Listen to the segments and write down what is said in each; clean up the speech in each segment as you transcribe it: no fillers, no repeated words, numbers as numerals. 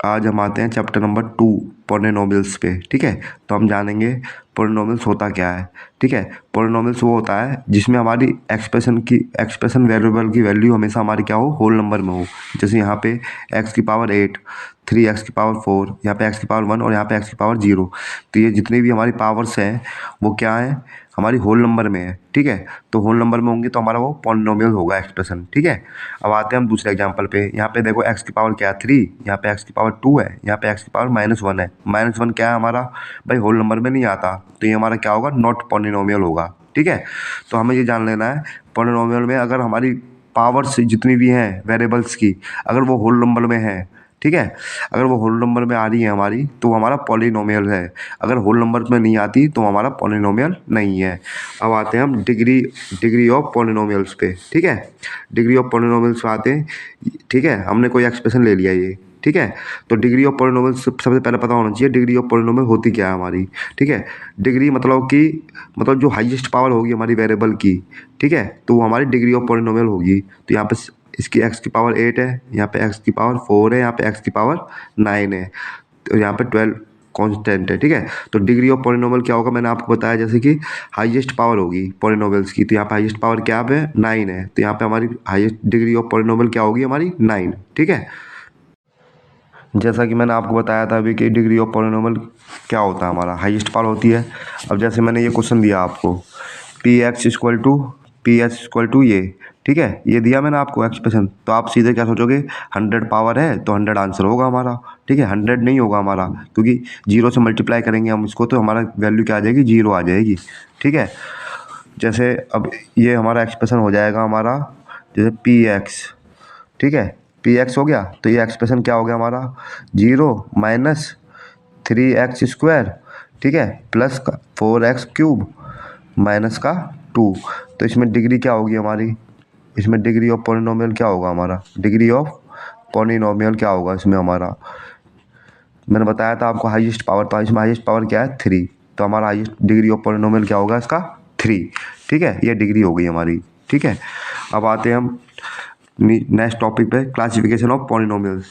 आज हम आते हैं चैप्टर नंबर 2 पॉलिनोमियल्स पे। ठीक है, तो हम जानेंगे पॉलिनोमियल्स होता क्या है। ठीक है, पॉलिनोमियल्स वो होता है जिसमें हमारी एक्सप्रेशन वेरिएबल की वैल्यू हमेशा हमारी क्या हो, होल नंबर में हो। जैसे यहाँ पे x की पावर 8, 3x की पावर 4, यहाँ पे x की पावर 1 और यहाँ पे x की पावर 0। तो ये जितनी भी हमारी पावर्स हैं वो क्या है, हमारी होल नंबर में है। ठीक है, तो होल नंबर में होंगी तो हमारा वो पॉलिनोमियल होगा एक्सप्रेशन। ठीक है, अब आते हैं हम दूसरे एग्जांपल पे। यहाँ पे देखो x की पावर क्या है 3, यहाँ पे x की पावर 2 है, यहाँ पे x की पावर -1 है। -1 क्या है हमारा, भाई होल नंबर में नहीं आता, तो ये हमारा क्या होगा, नॉट पॉलिनोमियल होगा। ठीक है, तो हमें ये जान लेना है पॉलिनोमियल में अगर हमारी पावर्स जितनी भी हैं वेरिएबल्स की, अगर वो होल नंबर में है, ठीक है, अगर वो होल नंबर में आ रही है हमारी तो हमारा पॉलिनोमियल है। अगर होल नंबर में नहीं आती तो हमारा पॉलिनोमियल नहीं है। अब आते हैं हम डिग्री ऑफ पॉलिनोमियल्स पे। ठीक है, डिग्री ऑफ पॉलिनोमियल्स पे आते हैं। ठीक है, हमने कोई एक्सप्रेशन ले लिया ये। ठीक है, तो डिग्री ऑफ पॉलिनोमियल्स सबसे पहले पता होना चाहिए डिग्री ऑफ पॉलिनोमियल होती क्या है हमारी। ठीक है, डिग्री मतलब जो हाईएस्ट पावर होगी हमारी वेरिएबल की, ठीक है, तो वो हमारी डिग्री ऑफ पॉलिनोमियल होगी। तो यहाँ पे इसकी x की पावर 8 है, यहाँ पे x की पावर 4 है, यहाँ पे x की पावर 9 है, तो यहाँ पे 12 कांस्टेंट है। ठीक है, तो डिग्री ऑफ पॉलिनोमियल क्या होगा, मैंने आपको बताया जैसे कि हाईएस्ट पावर होगी पॉलिनोमियल्स की, तो यहाँ पे हाईएस्ट पावर क्या है, 9 है, तो यहाँ पे हमारी हाईएस्ट डिग्री ऑफ पॉलिनोमियल क्या होगी, हमारी 9। ठीक है, जैसा कि मैंने आपको बताया था अभी कि डिग्री ऑफ पॉलिनोमियल क्या होता है, हमारा हाईएस्ट पावर होती है। अब जैसे मैंने ये क्वेश्चन दिया आपको, पी एच इक्वल टू ये, ठीक है, ये दिया मैंने आपको एक्सप्रेशन, तो आप सीधे क्या सोचोगे, 100 पावर है तो 100 आंसर होगा हमारा। ठीक है, 100 नहीं होगा हमारा, क्योंकि 0 से मल्टीप्लाई करेंगे हम इसको तो हमारा वैल्यू क्या आ जाएगी, 0 आ जाएगी। ठीक है, जैसे अब ये हमारा एक्सप्रेशन हो जाएगा हमारा, जैसे पी एक्स, ठीक है, पी एक्स हो गया, तो ये एक्सप्रेशन क्या हो गया हमारा, 0 माइनस 3x², ठीक है, प्लस का 4x³ माइनस का 2। तो इसमें डिग्री क्या होगी हमारी, इसमें डिग्री ऑफ पॉलिनोमियल क्या होगा हमारा, डिग्री ऑफ पॉलिनोमियल क्या होगा इसमें हमारा, मैंने बताया था आपको हाईएस्ट पावर, तो इसमें हाईएस्ट पावर क्या है 3, तो हमारा हाईएस्ट डिग्री ऑफ पॉलिनोमियल क्या होगा इसका 3। ठीक है, ये डिग्री हो गई हमारी। ठीक है, अब आते हैं हम नेक्स्ट टॉपिक पे, क्लासिफिकेशन ऑफ पॉलिनोमियल्स।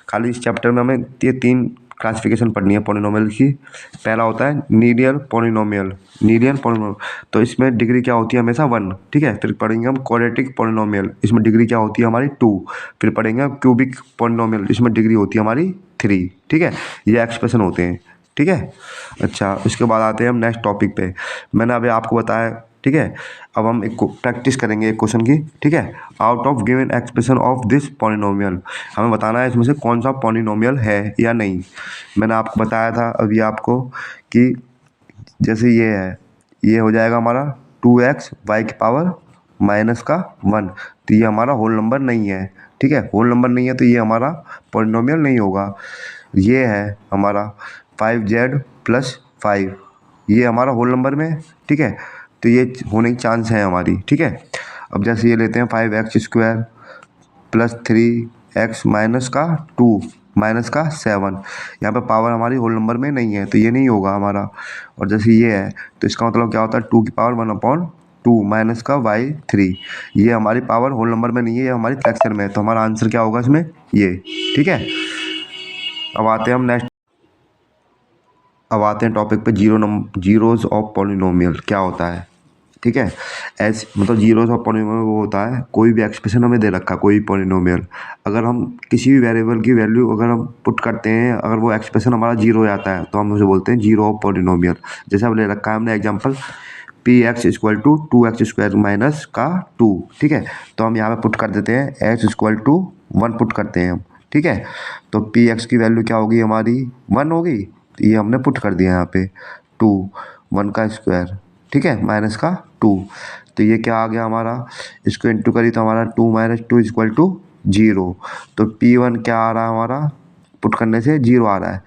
खाली इस चैप्टर में हमें ये 3 क्लासिफिकेशन पढ़नी है पॉलिनोमियल की। पहला होता है नीडियल पॉलिनोमियल, तो इसमें डिग्री क्या होती है हमेशा 1। ठीक है, फिर पढ़ेंगे हम क्वाड्रेटिक पॉलिनोमियल, इसमें डिग्री क्या होती है हमारी 2। फिर पढ़ेंगे हम क्यूबिक पॉलिनोमियल, इसमें डिग्री होती है हमारी 3। ठीक है, ये एक्सप्रेशन होते हैं। ठीक है, अच्छा, इसके बाद आते हैं हम नेक्स्ट टॉपिक पे। मैंने अभी आपको बताया, ठीक है, अब हम एक प्रैक्टिस करेंगे एक क्वेश्चन की। ठीक है, out of given expression of this polynomial, हमें बताना है इसमें से कौन सा पॉलिनोमियल है या नहीं। मैंने आपको बताया था अभी आपको कि जैसे ये है, ये हो जाएगा हमारा 2x y की पावर -1, तो ये हमारा होल नंबर नहीं है। ठीक है, होल नंबर नहीं है तो ये हमारा पॉलिनोमियल नहीं होगा। ये है हमारा 5z + 5, ये हमारा होल नंबर में है। ठीक है, तो ये होने की चांस है हमारी। ठीक है, अब जैसे ये लेते हैं 5x² + 3x -2 -7, यहाँ पे पावर हमारी होल नंबर में नहीं है तो ये नहीं होगा हमारा। और जैसे ये है तो इसका मतलब क्या होता है, 2 की पावर 1/2 -3, ये हमारी पावर होल नंबर में नहीं है, ये हमारी फ्रैक्शन में है, तो हमारा आंसर क्या होगा इसमें, ये। ठीक है, अब आते हैं हम नेक्स्ट, अब आते हैं टॉपिक पे, जीरोज ऑफ पॉलिनोमियल क्या होता है। ठीक है, मतलब जीरोज ऑफ पॉलिनोमियल वो होता है, कोई भी एक्सप्रेशन हमें दे रखा, कोई पॉलिनोमियल, अगर हम किसी भी वेरिएबल की वैल्यू अगर हम पुट करते हैं, अगर वो एक्सप्रेशन हमारा 0 आता है तो हम उसे बोलते हैं जीरो ऑफ पॉलिनोमियल। जैसे अब ले रखा है हमने एग्जाम्पल, px = 2x² - 2। ठीक है, तो हम यहाँ पे पुट कर देते हैं x = 1 पुट करते हैं हम। ठीक है, तो px की वैल्यू क्या होगी हमारी, 1 होगी, तो ये हमने पुट कर दिया यहाँ पे 2, 1 का स्क्वायर, ठीक है, -2, तो ये क्या आ गया हमारा, इसको इंटू करी तो हमारा 2 - 2 = 0, तो p1 क्या आ रहा है हमारा, पुट करने से 0 आ रहा है।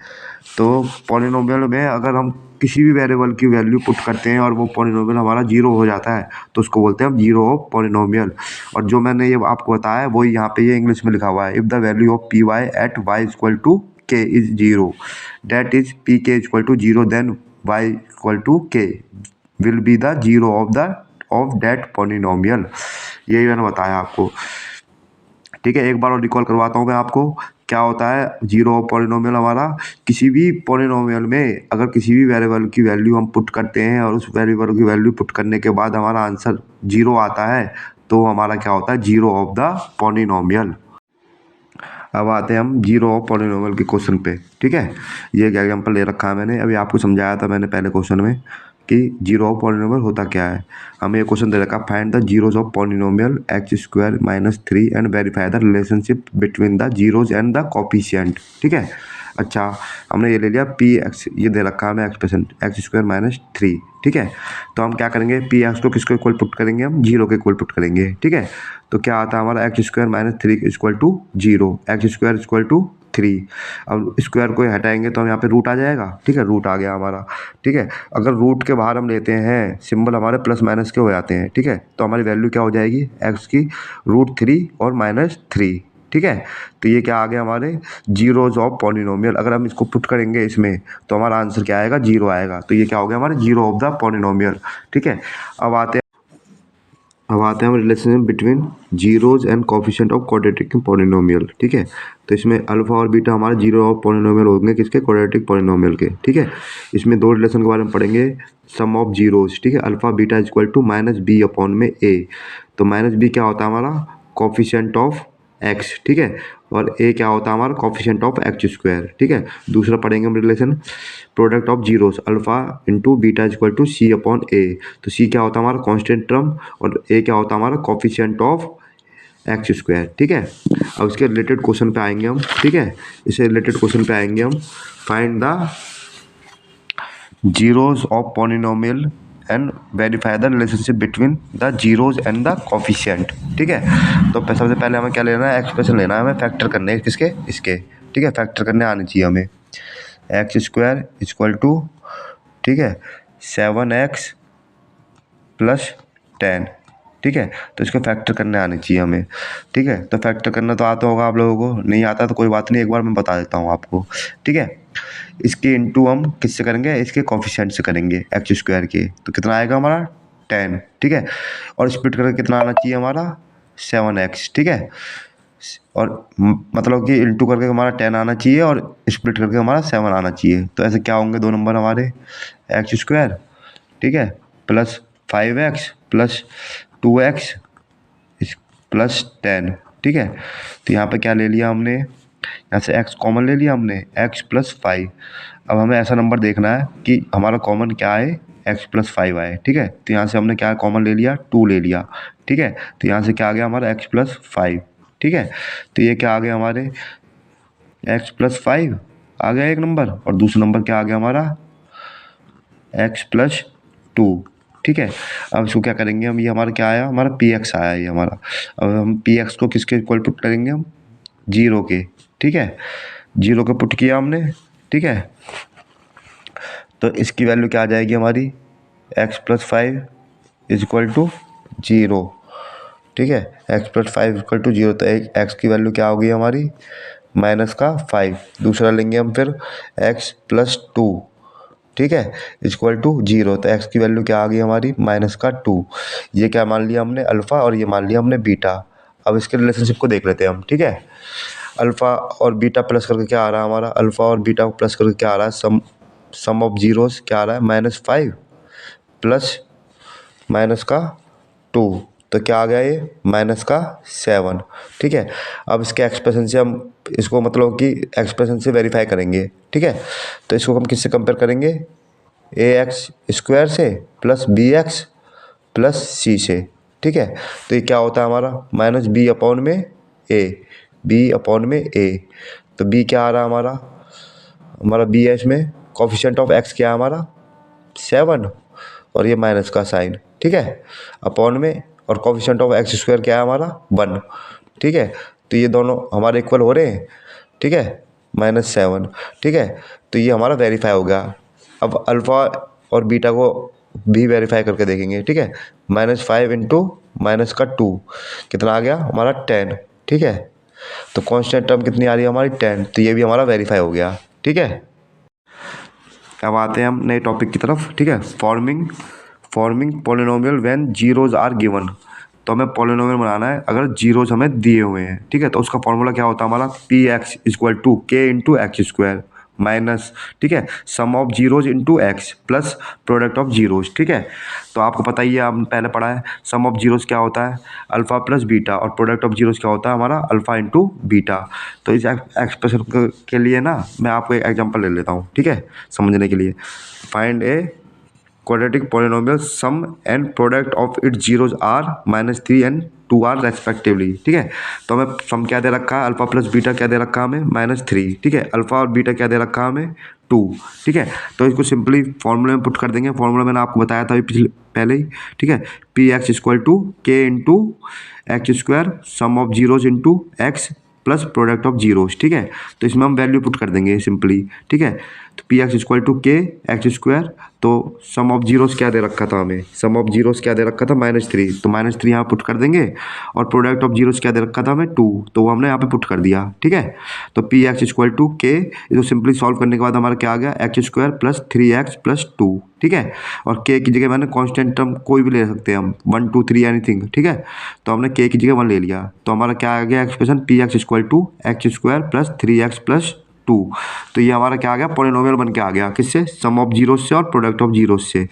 तो पॉलिनोमियल में अगर हम किसी भी वेरिएबल की वैल्यू पुट करते हैं और वो पॉलिनोमियल हमारा 0 हो जाता है तो उसको बोलते हैं हम जीरो ऑफ पॉलिनोमियल। और जो मैंने ये आपको बताया वही यहाँ पे ये इंग्लिश में लिखा हुआ है, if the value of P Y at Y = k is 0, that is P K = 0, then y = k will be the zero of that polynomial. यही मैंने बताया आपको। ठीक है, एक बार और रिकॉल करवाता हूँ मैं आपको क्या होता है जीरो ऑफ पॉलिनोमियल हमारा, किसी भी पॉलिनोमियल में अगर किसी भी वेरिएबल की वैल्यू हम पुट करते हैं और उस वेरिएबल की वैल्यू पुट करने के बाद हमारा आंसर जीरो आता है तो हमारा क्या होता है जीरो ऑफ द पॉलिनोमियल। अब आते हैं हम जीरो ऑफ पॉलिनोमियल के क्वेश्चन पे, ठीक है। ये एक एग्जांपल ले रखा है मैंने, अभी आपको समझाया था मैंने पहले क्वेश्चन में कि जीरो ऑफ पॉलिनोमियल होता क्या है। हमें ये क्वेश्चन दे रखा, find the zeros of polynomial x square minus 3 and verify the relationship between the zeros and the coefficient, ठीक है। अच्छा, हमने ये ले लिया पी एक्स, ये दे रखा है हमें एक्सप्रेशन एक्स स्क्वायर माइनस 3, ठीक है। तो हम क्या करेंगे, पी एक्स को किसको इक्वल पुट करेंगे, हम जीरो के इक्वल पुट करेंगे, ठीक है। तो क्या आता है हमारा X square minus 3 equal to zero, X square equal to 3। अब स्क्वायर को हटाएंगे तो हम यहाँ पे रूट आ जाएगा, ठीक है, रूट आ गया हमारा, ठीक है। अगर रूट के बाहर हम लेते हैं सिंबल हमारे प्लस माइनस के हो जाते हैं, ठीक है, तो हमारी वैल्यू क्या हो जाएगी एक्स की √3 और -3, ठीक है। तो ये क्या आ गया हमारे जीरोज ऑफ पॉलिनोमियल। अगर हम इसको पुट करेंगे इसमें तो हमारा आंसर क्या आएगा, जीरो आएगा। तो ये क्या हो गया हमारे जीरो ऑफ द पॉलिनोमियल, ठीक है। अब आते हैं हम relationship between zeros and coefficient of quadratic polynomial, ठीक है। तो इसमें अल्फा और बीटा हमारे जीरो ऑफ पॉलिनोमियल होंगे किसके, क्वाड्रेटिक पॉलिनोमियल के, ठीक है। इसमें दो रिलेशन के बारे में पढ़ेंगे, सम ऑफ जीरोज, ठीक है, alpha beta equal to -b/a। तो -b क्या होता है हमारा कोफिशिएंट ऑफ एक्स, ठीक है, और ए क्या होता है हमारा कोफिशिएंट ऑफ एक्स स्क्वायर, ठीक है। दूसरा पढ़ेंगे हम relation product of zeros alpha into beta equal to c/a। तो c क्या होता है हमारा कांस्टेंट टर्म और a क्या होता है हमारा कोफिशिएंट ऑफ एक्स स्क्वायर, ठीक है। अब इसके रिलेटेड क्वेश्चन पे आएंगे हम, ठीक है, इससे रिलेटेड क्वेश्चन पे आएंगे हम, find the zeros of polynomial and verify the relationship between the zeros and the coefficient, ठीक है। तो सबसे पहले हमें क्या लेना है, एक्सप्रेशन लेना है, हमें फैक्टर करने हैं किसके, इसके, ठीक है, फैक्टर करने आनी चाहिए हमें। एक्स स्क्वायर इक्वल टू, ठीक है, 7x प्लस 10, ठीक है। तो इसको फैक्टर करने आनी चाहिए हमें, ठीक है। तो फैक्टर करना तो आता होगा आप लोगों को, नहीं आता तो कोई बात नहीं, एक बार मैं बता देता हूँ आपको, ठीक है। इसके इंटू हम किससे करेंगे, इसके कोफिशिएंट से करेंगे एक्स स्क्वायर के, तो कितना आएगा हमारा 10, ठीक है। और स्प्लिट करके कितना आना चाहिए हमारा 7x, ठीक है। और मतलब कि इंटू करके हमारा 10 आना चाहिए और स्प्लिट करके हमारा 7 आना चाहिए। तो ऐसे क्या होंगे दो नंबर हमारे, एक्स स्क्वायर, ठीक है, plus 5x plus 2x plus 10, ठीक है। तो यहाँ पे क्या ले लिया हमने, यहाँ से x कॉमन ले लिया हमने, x प्लस 5। अब हमें ऐसा नंबर देखना है कि हमारा कॉमन क्या है, x प्लस 5 आए, ठीक है। तो यहाँ से हमने क्या कॉमन ले लिया, 2 ले लिया, ठीक है। तो यहाँ से क्या आ गया हमारा x प्लस 5, ठीक है। तो ये क्या आ गया हमारे x प्लस 5 आ गया एक नंबर, और दूसरा नंबर क्या आ गया हमारा x प्लस 2, ठीक है। अब इसको क्या करेंगे हम, ये हमारा क्या आया, हमारा पी एक्स आया ये हमारा। अब हम पी एक्स को किसके इक्वल पुट करेंगे, हम जीरो के, ठीक है, जीरो के पुट किया हमने, ठीक है। तो इसकी वैल्यू क्या आ जाएगी हमारी, x plus 5 equal to zero, ठीक है, x plus 5 equal to zero. तो एक x की वैल्यू क्या होगी हमारी -5। दूसरा लेंगे हम फिर x प्लस 2, ठीक है, इक्वल टू जीरो। तो x की वैल्यू क्या आ गई हमारी -2। ये क्या मान लिया हमने अल्फ़ा और ये मान लिया हमने बीटा। अब इसके रिलेशनशिप को देख लेते हैं हम, ठीक है। अल्फ़ा और बीटा प्लस करके क्या आ रहा है हमारा, अल्फ़ा और बीटा प्लस करके क्या आ रहा है, सम ऑफ जीरोस क्या आ रहा है -5 प्लस -2। तो क्या आ गया ये -7, ठीक है। अब इसके एक्सप्रेशन से हम इसको मतलब कि एक्सप्रेशन से वेरीफाई करेंगे, ठीक है। तो इसको हम किससे कंपेयर करेंगे, ax स्क्वायर से प्लस bx प्लस c से, ठीक है। तो ये क्या होता है हमारा b/a। तो b क्या आ रहा है हमारा b है, इसमें कोफिशिएंट ऑफ x क्या है हमारा 7 और ये माइनस का साइन, ठीक है, अपॉन में, और कोफिशिएंट ऑफ एक्स स्क्वायर क्या है हमारा 1, ठीक है। तो ये दोनों हमारे इक्वल हो रहे हैं, ठीक है, -7, ठीक है। तो ये हमारा वेरीफाई हो गया। अब अल्फ़ा और बीटा को भी वेरीफाई करके देखेंगे, ठीक है। -5 इंटू -2 कितना आ गया हमारा 10, ठीक है। तो कांस्टेंट टर्म कितनी आ रही है हमारी 10, तो ये भी हमारा वेरीफाई हो गया, ठीक है। अब आते हैं हम नए टॉपिक की तरफ, ठीक है, forming polynomial when zeros are given. तो हमें पॉलिनोमियल बनाना है अगर जीरोस हमें दिए हुए हैं, ठीक है। तो उसका फॉर्मूला क्या होता है हमारा, P X equal to K into X square minus, ठीक है, sum of zeros into X plus product of zeros, ठीक है। तो आपको पता ही है, आपने पहले पढ़ा है, सम ऑफ जीरोज क्या होता है, अल्फा प्लस बीटा, और प्रोडक्ट ऑफ जीरोज क्या होता है हमारा, अल्फा इंटू बीटा। तो इस एक्सप्रेशन के लिए ना मैं आपको एक एग्जांपल ले लेता हूँ, ठीक है, समझने के लिए। Find A quadratic polynomial sum and product of its zeros are -3 and 2 are respectively, ठीक है। तो हमें सम क्या दे रखा है, अल्फा प्लस बीटा क्या दे रखा है हमें, -3, ठीक है। अल्फा और बीटा क्या दे रखा है हमें, 2, ठीक है। तो इसको सिंपली फॉर्मूले में पुट कर देंगे। फॉर्मूला मैंने आपको बताया था अभी पहले ही, ठीक है। P X equal to K into X square sum of zeros into X plus product of zeros, ठीक है। तो इसमें हम वैल्यू पुट कर देंगे सिंपली, ठीक है। तो पी एक्स इक्वल टू के एक्स स्क्वायर, तो सम ऑफ जीरोस क्या दे रखा था हमें, सम ऑफ जीरोस क्या दे रखा था, -3, तो -3 यहाँ पुट कर देंगे। और प्रोडक्ट ऑफ जीरोस क्या दे रखा था हमें, 2, तो वो हमने यहाँ पे पुट कर दिया, ठीक है। तो पी एक्स इक्वल टू के, इसको सिंपली सॉल्व करने के बाद हमारा क्या आ गया, x square plus 3x plus 2, ठीक है। और के की जगह मैंने कांस्टेंट टर्म कोई भी ले सकते हैं हम, 1 2 3 एनीथिंग, ठीक है। तो हमने के की जगह 1 ले लिया, तो हमारा क्या आ गया expression, P X equal to X square plus 3x plus 2। तो ये हमारा क्या आ गया, पॉलिनोमियल बन के आ गया, किससे, सम ऑफ जीरोस से और प्रोडक्ट ऑफ जीरोस से।